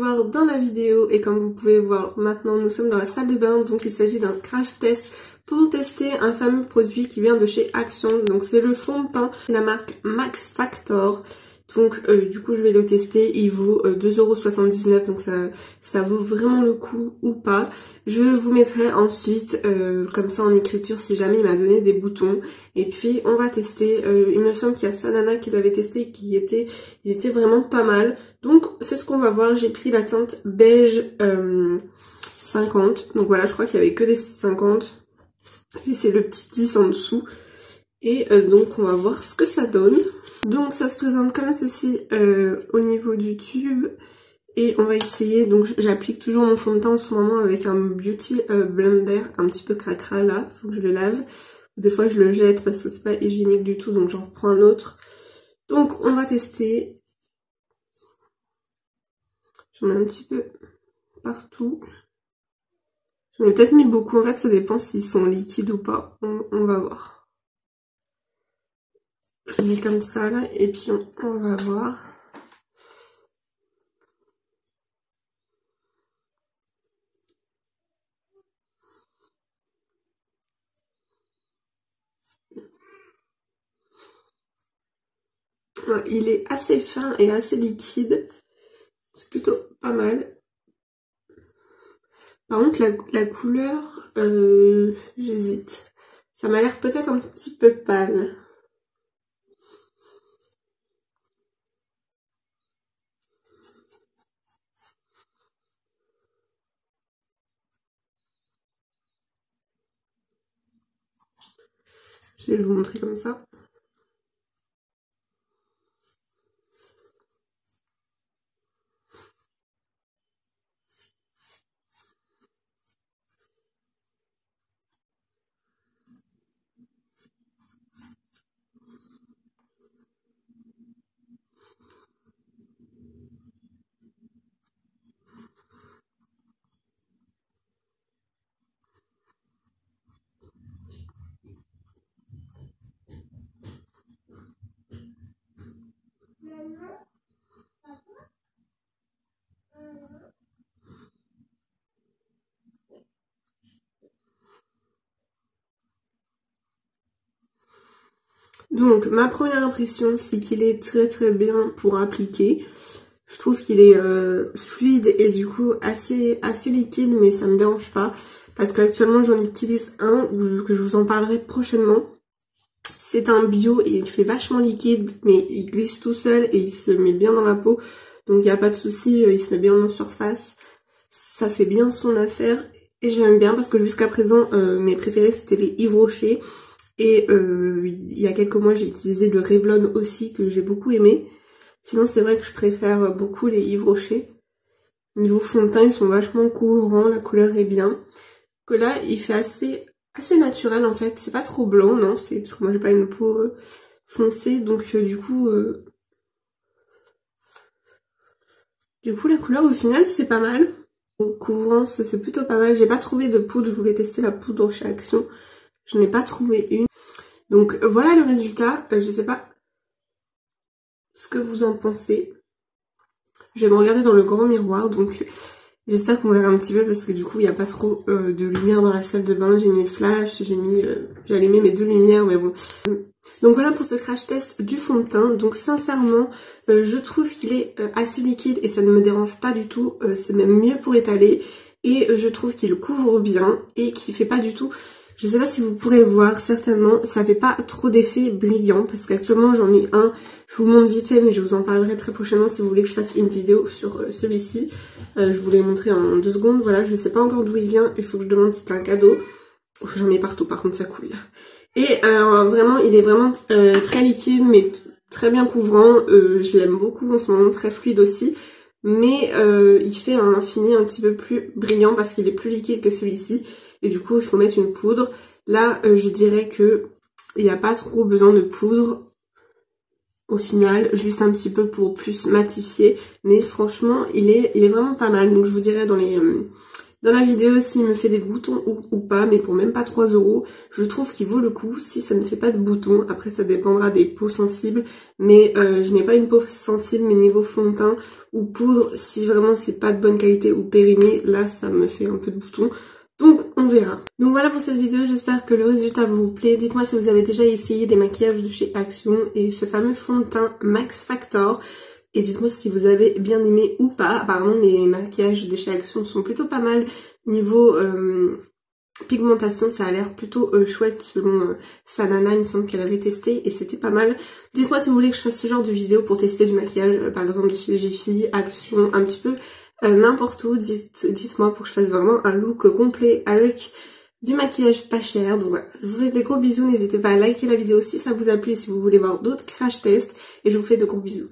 voir dans la vidéo et comme vous pouvez voir maintenant, nous sommes dans la salle de bain. Donc il s'agit d'un crash test pour tester un fameux produit qui vient de chez Action. Donc c'est le fond de teint de la marque Max Factor. Donc du coup je vais le tester, il vaut 2,79 €, donc ça vaut vraiment le coup ou pas. Je vous mettrai ensuite comme ça en écriture si jamais il m'a donné des boutons. Et puis on va tester, il me semble qu'il y a Sanana qui l'avait testé et il était vraiment pas mal. Donc c'est ce qu'on va voir, j'ai pris la teinte beige 50, donc voilà je crois qu'il y avait que des 50 et c'est le petit 10 en dessous. Et donc on va voir ce que ça donne. Donc ça se présente comme ceci au niveau du tube. Et on va essayer, donc j'applique toujours mon fond de teint en ce moment avec un Beauty Blender un petit peu cracra là, faut que je le lave. Des fois je le jette parce que c'est pas hygiénique du tout, donc j'en reprends un autre. Donc on va tester. J'en ai un petit peu partout. J'en ai peut-être mis beaucoup, en fait ça dépend s'ils sont liquides ou pas, on va voir. Je mets comme ça là et puis on va voir. Ouais, il est assez fin et assez liquide. C'est plutôt pas mal. Par contre la couleur, j'hésite. Ça m'a l'air peut-être un petit peu pâle. Je vais vous montrer comme ça. Donc ma première impression c'est qu'il est très bien pour appliquer. Je trouve qu'il est fluide et du coup assez liquide, mais ça me dérange pas. Parce qu'actuellement j'en utilise un que je vous en parlerai prochainement. C'est un bio et il fait vachement liquide, mais il glisse tout seul et il se met bien dans la peau. Donc il n'y a pas de souci, il se met bien en surface. Ça fait bien son affaire et j'aime bien parce que jusqu'à présent mes préférés c'était les Yves Rocher. Et il y a quelques mois j'ai utilisé le Revlon aussi que j'ai beaucoup aimé. Sinon c'est vrai que je préfère beaucoup les Yves Rocher. Niveau fond de teint ils sont vachement couvrants, la couleur est bien. Que là il fait assez naturel en fait, c'est pas trop blanc, non, c'est parce que moi j'ai pas une peau foncée, donc du coup la couleur au final c'est pas mal. Couvrance c'est plutôt pas mal, j'ai pas trouvé de poudre, je voulais tester la poudre chez Action, je n'ai pas trouvé une. Donc voilà le résultat, je sais pas ce que vous en pensez. Je vais me regarder dans le grand miroir, donc j'espère qu'on verra un petit peu parce que du coup il n'y a pas trop de lumière dans la salle de bain. J'ai mis le flash, j'ai allumé mes 2 lumières, mais bon. Donc voilà pour ce crash test du fond de teint. Donc sincèrement, je trouve qu'il est assez liquide et ça ne me dérange pas du tout. C'est même mieux pour étaler. Et je trouve qu'il couvre bien et qu'il fait pas du tout... Je sais pas si vous pourrez voir, certainement, ça fait pas trop d'effet brillant parce qu'actuellement j'en ai un, je vous montre vite fait mais je vous en parlerai très prochainement si vous voulez que je fasse une vidéo sur celui-ci. Je vous l'ai montré en 2 secondes, voilà, je sais pas encore d'où il vient, il faut que je demande si c'est un cadeau. J'en mets partout, par contre ça coule. Et vraiment, il est vraiment très liquide mais très bien couvrant, je l'aime beaucoup en ce moment, très fluide aussi. Mais il fait un fini un petit peu plus brillant parce qu'il est plus liquide que celui-ci. Et du coup il faut mettre une poudre. Là je dirais que il n'y a pas trop besoin de poudre au final, juste un petit peu pour plus matifier. Mais franchement il est vraiment pas mal. Donc je vous dirai dans dans la vidéo s'il me fait des boutons ou pas, mais pour même pas 3 €, je trouve qu'il vaut le coup si ça ne fait pas de boutons. Après ça dépendra des peaux sensibles, mais je n'ai pas une peau sensible, mais niveau fond de teint ou poudre, si vraiment c'est pas de bonne qualité ou périmé, là ça me fait un peu de boutons. Donc on verra. Donc voilà pour cette vidéo, j'espère que le résultat vous plaît. Dites-moi si vous avez déjà essayé des maquillages de chez Action et ce fameux fond de teint Max Factor. Et dites-moi si vous avez bien aimé ou pas. Apparemment les maquillages de chez Action sont plutôt pas mal. Niveau pigmentation, ça a l'air plutôt chouette selon Sanana, il me semble qu'elle avait testé et c'était pas mal. Dites-moi si vous voulez que je fasse ce genre de vidéo pour tester du maquillage, par exemple de chez Jiffy, Action, un petit peu n'importe où. Dites-moi pour que je fasse vraiment un look complet avec du maquillage pas cher. Donc voilà, je vous fais des gros bisous, n'hésitez pas à liker la vidéo si ça vous a plu, si vous voulez voir d'autres crash tests, et je vous fais de gros bisous.